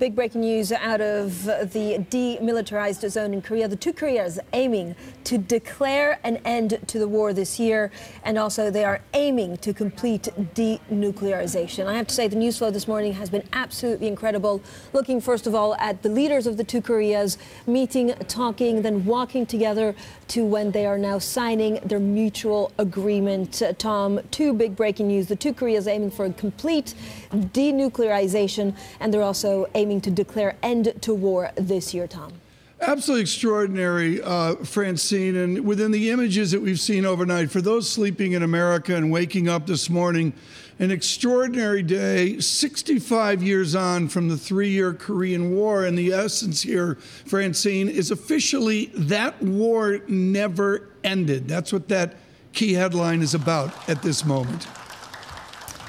big breaking news out of the demilitarized zone in Korea. The two Koreas aiming to declare an end to the war this year, and also they are aiming to complete denuclearization. I have to say the news flow this morning has been absolutely incredible. Looking first of all at the leaders of the two Koreas meeting, talking, then walking together to when they are now signing their mutual agreement. Tom, two big breaking news. The two Koreas aiming for a complete denuclearization, and they're also aiming to declare end to war this year, Tom. Absolutely extraordinary, Francine. And within the images that we've seen overnight, for those sleeping in America and waking up this morning, an extraordinary day, 65 years on from the 3-year Korean War. And the essence here, Francine, is officially that war never ended. That's what that key headline is about at this moment.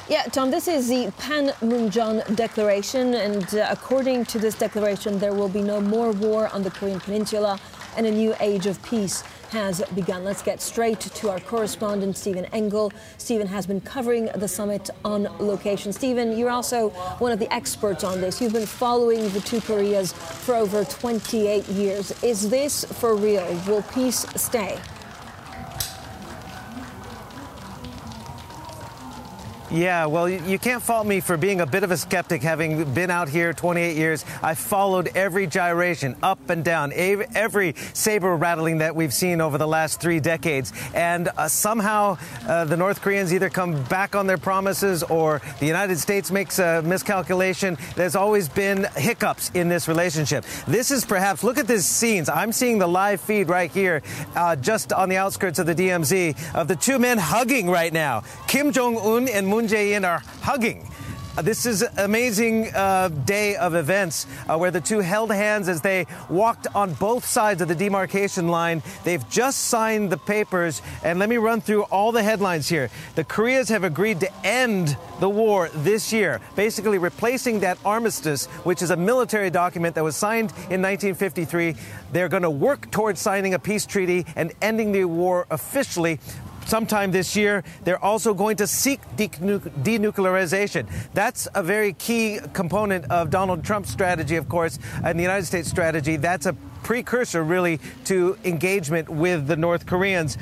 Yeah, Tom, this is the Panmunjom Declaration, and according to this declaration, there will be no more war on the Korean Peninsula, and a new age of peace has begun. Let's get straight to our correspondent, Stephen Engle. Stephen has been covering the summit on location. Stephen, you're also one of the experts on this. You've been following the two Koreas for over 28 years. Is this for real? Will peace stay? Yeah, well, you can't fault me for being a bit of a skeptic, having been out here 28 years. I followed every gyration, up and down, every saber rattling that we've seen over the last 3 decades. And somehow the North Koreans either come back on their promises or the United States makes a miscalculation. There's always been hiccups in this relationship. This is perhaps, look at these scenes. I'm seeing the live feed right here, just on the outskirts of the DMZ, of the two men hugging right now. Kim Jong-un and Moon Jae-in are hugging. This is an amazing day of events where the two held hands as they walked on both sides of the demarcation line. They've just signed the papers, and let me run through all the headlines here. The Koreas have agreed to end the war this year, basically replacing that armistice, which is a military document that was signed in 1953. They're going to work towards signing a peace treaty and ending the war officially sometime this year. They're also going to seek denuclearization. That's a very key component of Donald Trump's strategy, of course, and the United States strategy. That's a precursor, really, to engagement with the North Koreans.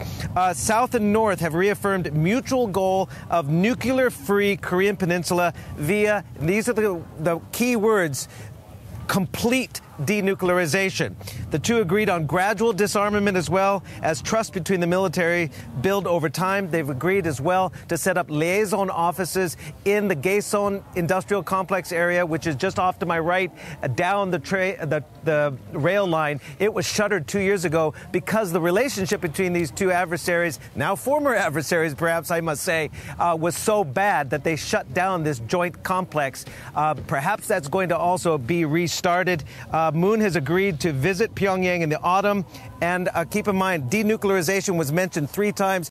South and North have reaffirmed mutual goal of nuclear-free Korean Peninsula via, these are the key words, complete denuclearization. The two agreed on gradual disarmament as well as trust between the military build over time. They've agreed as well to set up liaison offices in the Gaeson industrial complex area, which is just off to my right, down the rail line. It was shuttered 2 years ago because the relationship between these two adversaries, now former adversaries perhaps I must say, was so bad that they shut down this joint complex. Perhaps that's going to also be restarted. Moon has agreed to visit Pyongyang in the autumn. And keep in mind, denuclearization was mentioned 3 times.